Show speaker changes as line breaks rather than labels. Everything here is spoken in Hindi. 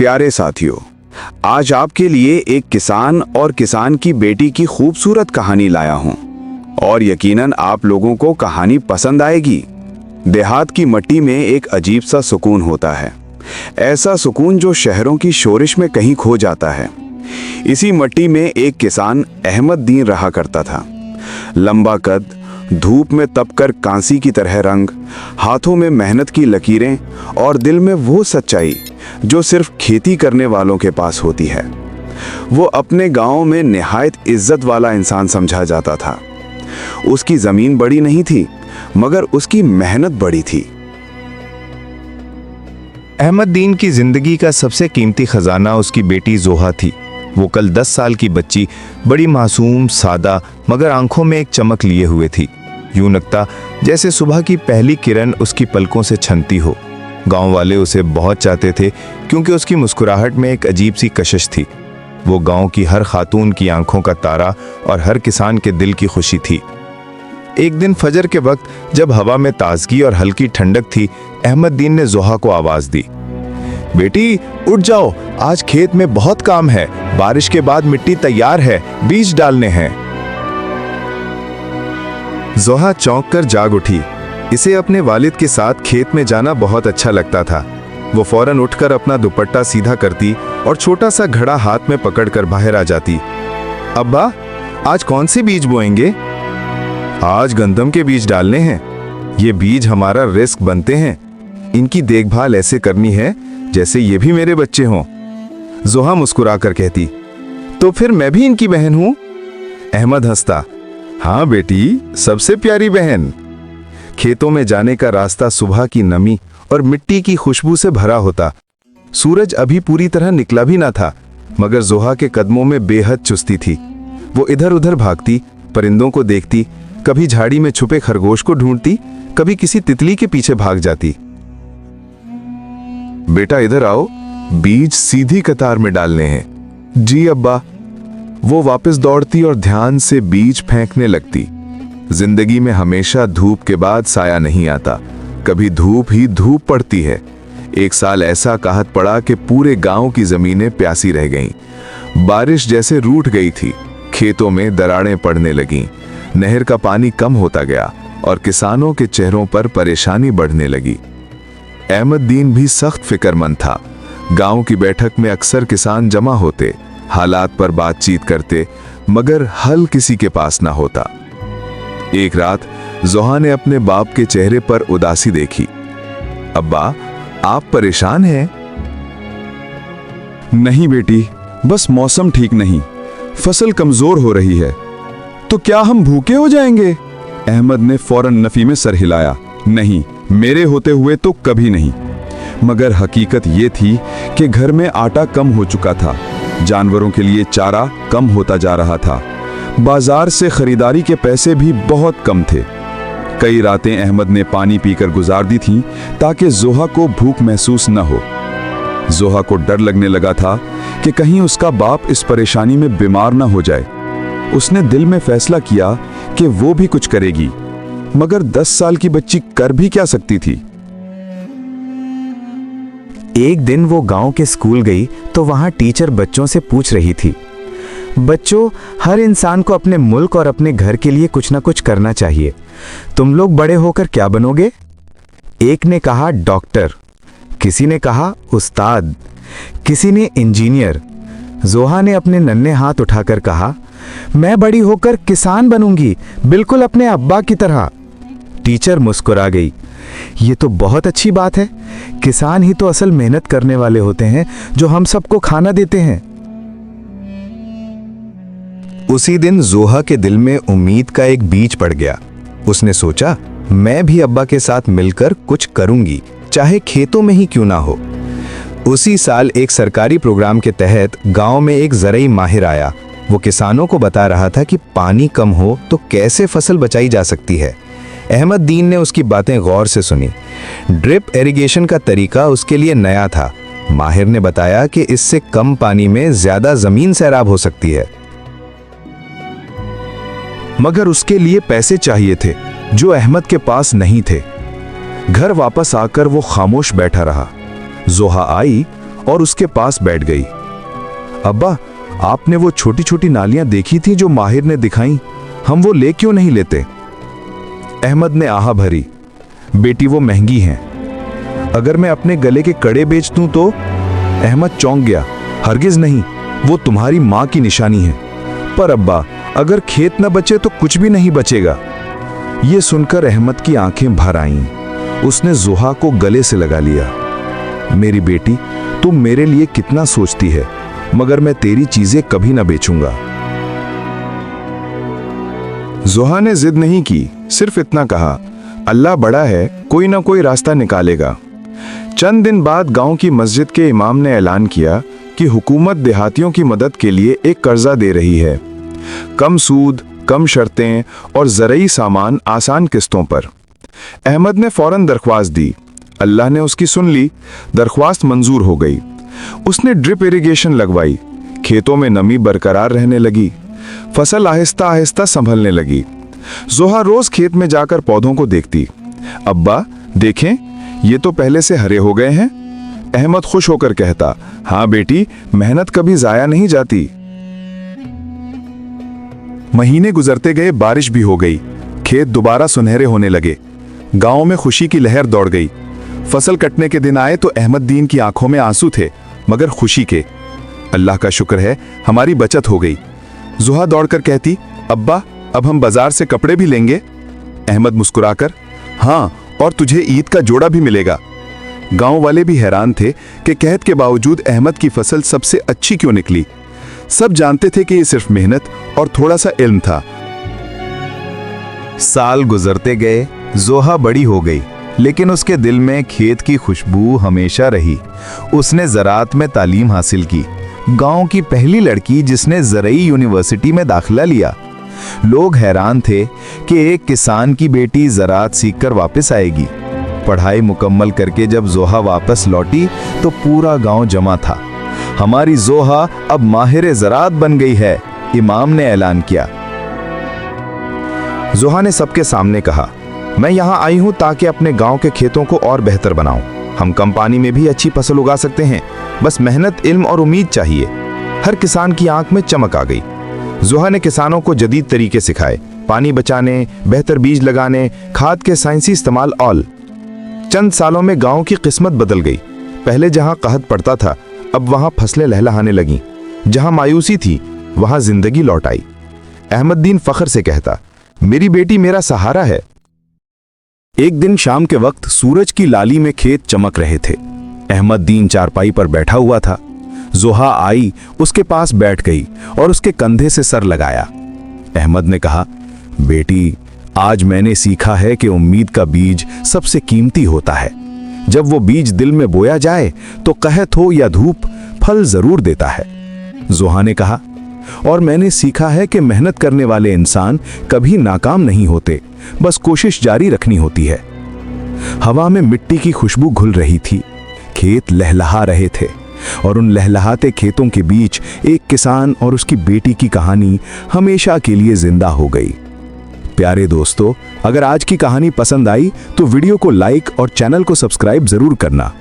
प्यारे साथियों, आज आपके लिए एक किसान और किसान की बेटी की खूबसूरत कहानी लाया हूं और यकीनन आप लोगों को कहानी पसंद आएगी। देहात की मिट्टी में एक अजीब सा सुकून होता है, ऐसा सुकून जो शहरों की शोरिश में कहीं खो जाता है। इसी मिट्टी में एक किसान अहमद दीन रहा करता था। लंबा कद, धूप में तपकर कांसी की तरह रंग, हाथों में मेहनत की लकीरें और दिल में वो सच्चाई जो सिर्फ खेती करने वालों के पास होती है। वो अपने गांव में निहायत इज्जत वाला इंसान समझा जाता था। उसकी जमीन बड़ी नहीं थी, मगर उसकी मेहनत बड़ी थी।
अहमद दीन की जिंदगी का सबसे कीमती खजाना उसकी बेटी जोहा थी। वो कल 10 साल की बच्ची बड़ी मासूम, सादा, मगर आंखों में एक चमक लिए हुए थी। यूं लगता जैसे सुबह की पहली किरण उसकी पलकों से छनती हो। गांव वाले उसे बहुत चाहते थे क्योंकि उसकी मुस्कुराहट में एक अजीब सी कशिश थी। वो गांव की हर खातून की आंखों का तारा और हर किसान के दिल की खुशी थी। एक दिन फजर के वक्त जब हवा में ताजगी और हल्की ठंडक थी, अहमद दीन ने जोहा को आवाज दी, बेटी उठ जाओ, आज खेत में बहुत काम है। बारिश के बाद मिट्टी तैयार है, बीज डालने हैं। जोहा चौंक कर जाग उठी। इसे अपने वालिद के साथ खेत में जाना बहुत अच्छा लगता था। वो फौरन उठकर अपना दुपट्टा सीधा करती और छोटा सा घड़ा हाथ में पकड़कर बाहर आ जाती। अब्बा, आज कौन से बीज बोएंगे? आज गंदम के बीज डालने हैं। ये बीज हमारा रिस्क बनते हैं। इनकी देखभाल ऐसे करनी है जैसे ये भी मेरे बच्चे हों। जोहा मुस्कुराकर कहती, तो फिर मैं भी इनकी बहन हूं? अहमद हंसता, हाँ बेटी, सबसे प्यारी बहन। खेतों में जाने का रास्ता सुबह की नमी और मिट्टी की खुशबू से भरा होता। सूरज अभी पूरी तरह निकला भी ना था, मगर जोहा के कदमों में बेहद चुस्ती थी। वो इधर उधर भागती, परिंदों को देखती, कभी झाड़ी में छुपे खरगोश को ढूंढती, कभी किसी तितली के पीछे भाग जाती। बेटा इधर आओ, बीज सीधी कतार में डालने हैं। जी अब्बा। वो वापस दौड़ती और ध्यान से बीज फेंकने लगती। जिंदगी में हमेशा धूप के बाद साया नहीं आता, कभी धूप ही धूप पड़ती है। एक साल ऐसा कहत पड़ा कि पूरे गांव की जमीनें प्यासी रह गईं। बारिश जैसे रूठ गई थी, खेतों में दरारें पड़ने लगीं, नहर का पानी कम होता गया और किसानों के चेहरों पर परेशानी बढ़ने लगी। अहमद दीन भी सख्त फिक्रमंद था। गांव की बैठक में अक्सर किसान जमा होते, हालात पर बातचीत करते, मगर हल किसी के पास ना होता। एक रात जोहा ने अपने बाप के चेहरे पर उदासी देखी। अब्बा, आप परेशान हैं?
नहीं बेटी, बस मौसम ठीक नहीं, फसल कमजोर हो रही है। तो क्या हम भूखे हो जाएंगे? अहमद ने फौरन नफी में सर हिलाया। नहीं, मेरे होते हुए तो कभी नहीं। मगर हकीकत ये थी कि घर में आटा कम हो चुका था, जानवरों के लिए चारा कम होता जा रहा था, बाजार से खरीदारी के पैसे भी बहुत कम थे। कई रातें अहमद ने पानी पीकर गुजार दी थीं ताकि जोहा को भूख महसूस न हो। जोहा को डर लगने लगा था कि कहीं उसका बाप इस परेशानी में बीमार न हो जाए। उसने दिल में फैसला किया कि वो भी कुछ करेगी, मगर 10 साल की बच्ची कर भी क्या सकती थी।
एक दिन वो गांव के स्कूल गई तो वहां टीचर बच्चों से पूछ रही थी, बच्चों, हर इंसान को अपने मुल्क और अपने घर के लिए कुछ ना कुछ करना चाहिए। तुम लोग बड़े होकर क्या बनोगे? एक ने कहा डॉक्टर, किसी ने कहा उस्ताद, किसी ने इंजीनियर। जोहा ने अपने नन्हे हाथ उठाकर कहा, मैं बड़ी होकर किसान बनूंगी, बिल्कुल अपने अब्बा की तरह। टीचर मुस्कुरा गई, ये तो बहुत अच्छी बात है। किसान ही तो असल मेहनत करने वाले होते हैं जो हम सबको खाना देते हैं। उसी दिन जोहा के दिल में उम्मीद का एक बीज पड़ गया। उसने सोचा, मैं भी अब्बा के साथ मिलकर कुछ करूंगी, चाहे खेतों में ही क्यों ना हो। उसी साल एक सरकारी प्रोग्राम के तहत गांव में एक ज़राई माहिर आया। वो किसानों को बता रहा था कि पानी कम हो तो कैसे फसल बचाई जा सकती है। अहमद दीन ने उसकी बातें गौर से सुनी। ड्रिप इरिगेशन का तरीका उसके लिए नया था। माहिर ने बताया कि इससे कम पानी में ज्यादा जमीन सैराब हो सकती है, मगर उसके लिए पैसे चाहिए थे जो अहमद के पास नहीं थे। घर वापस आकर वो खामोश बैठा रहा। जोहा आई और उसके पास बैठ गई। अब्बा, आपने वो छोटी छोटी नालियां देखी थी जो माहिर ने दिखाई, हम वो ले क्यों नहीं लेते? अहमद ने आह भरी, बेटी वो महंगी हैं। अगर मैं अपने गले के कड़े बेच दूं तो? अहमद चौंक गया, हरगिज नहीं, वो तुम्हारी मां की निशानी है। पर अब्बा, अगर खेत न बचे तो कुछ भी नहीं बचेगा। ये सुनकर अहमद की आंखें भर आईं। उसने जोहा को गले से लगा लिया। मेरी बेटी, तुम मेरे लिए कितना सोचती है, मगर मैं तेरी चीजें कभी न बेचूंगा।
जोहा ने जिद नहीं की, सिर्फ इतना कहा, अल्लाह बड़ा है, कोई ना कोई रास्ता निकालेगा। चंद दिन बाद गांव की मस्जिद के इमाम ने ऐलान किया कि हुकूमत देहातियों की मदद के लिए एक कर्जा दे रही है, कम सूद, कम शर्तें और ज़रई सामान आसान किस्तों पर। अहमद ने फौरन दरख्वास्त दी। अल्लाह ने उसकी सुन ली, दरख्वास्त मंजूर हो गई। उसने ड्रिप इरिगेशन लगवाई, खेतों में नमी बरकरार रहने लगी, फसल आहिस्ता आहिस्ता संभलने लगी। जोहा रोज खेत में जाकर पौधों को देखती। अब्बा देखें, ये तो पहले से हरे हो गए हैं। अहमद खुश होकर कहता, हाँ बेटी, मेहनत कभी जाया नहीं जाती।
महीने गुजरते गए, बारिश भी हो गई, खेत दोबारा सुनहरे होने लगे। गांव में खुशी की लहर दौड़ गई। फसल कटने के दिन आए तो अहमद दीन की आंखों में आंसू थे, मगर खुशी के। अल्लाह का शुक्र है, हमारी बचत हो गई। जोहा दौड़कर कहती, अब्बा, अब हम बाजार से कपड़े भी लेंगे। अहमद मुस्कुराकर, हाँ, और तुझे ईद का जोड़ा भी मिलेगा। गांव वाले भी हैरान थे कि कहत के बावजूद अहमद की फसल सबसे अच्छी क्यों निकली। सब जानते थे कि ये सिर्फ मेहनत और थोड़ा सा इल्म था। साल गुजरते गए, जोहा बड़ी हो गई, लेकिन उसके दिल में खेत की खुशबू हमेशा रही। उसने ज़राअत में तालीम हासिल की, गांव की पहली लड़की जिसने ज़रई यूनिवर्सिटी में दाखिला लिया। लोग हैरान थे कि एक किसान की बेटी ज़राअत सीखकर वापस आएगी। पढ़ाई मुकम्मल करके जब जोहा वापस लौटी तो पूरा गांव जमा था। हमारी जोहा अब माहिर ज़राअत बन गई है, इमाम ने ऐलान किया। जोहा ने सबके सामने कहा, मैं यहाँ आई हूँ ताकि अपने गांव के खेतों को और बेहतर बनाऊं। हम कम पानी में भी अच्छी फसल उगा सकते हैं, बस मेहनत, इल्म और उम्मीद चाहिए। हर किसान की आंख में चमक आ गई। जोहा ने किसानों को जदीद तरीके सिखाए, पानी बचाने, बेहतर बीज लगाने, खाद के साइंसी इस्तेमाल। ऑल चंद सालों में गांव की किस्मत बदल गई। पहले जहां कहत पड़ता था, अब वहां फसलें लहलहाने लगीं। जहां मायूसी थी, वहां जिंदगी लौट आई। अहमद दीन फख्र से कहता, मेरी बेटी मेरा सहारा है। एक दिन शाम के वक्त सूरज की लाली में खेत चमक रहे थे। अहमद दीन चारपाई पर बैठा हुआ था। जोहा आई, उसके पास बैठ गई और उसके कंधे से सर लगाया। अहमद ने कहा, बेटी, आज मैंने सीखा है कि उम्मीद का बीज सबसे कीमती होता है। जब वो बीज दिल में बोया जाए तो कहत हो या धूप, फल जरूर देता है। जोहा ने कहा, और मैंने सीखा है कि मेहनत करने वाले इंसान कभी नाकाम नहीं होते, बस कोशिश जारी रखनी होती है। हवा में मिट्टी की खुशबू घुल रही थी, खेत लहलहा रहे थे, और उन लहलहाते खेतों के बीच एक किसान और उसकी बेटी की कहानी हमेशा के लिए जिंदा हो गई। प्यारे दोस्तों, अगर आज की कहानी पसंद आई तो वीडियो को लाइक और चैनल को सब्सक्राइब जरूर करना।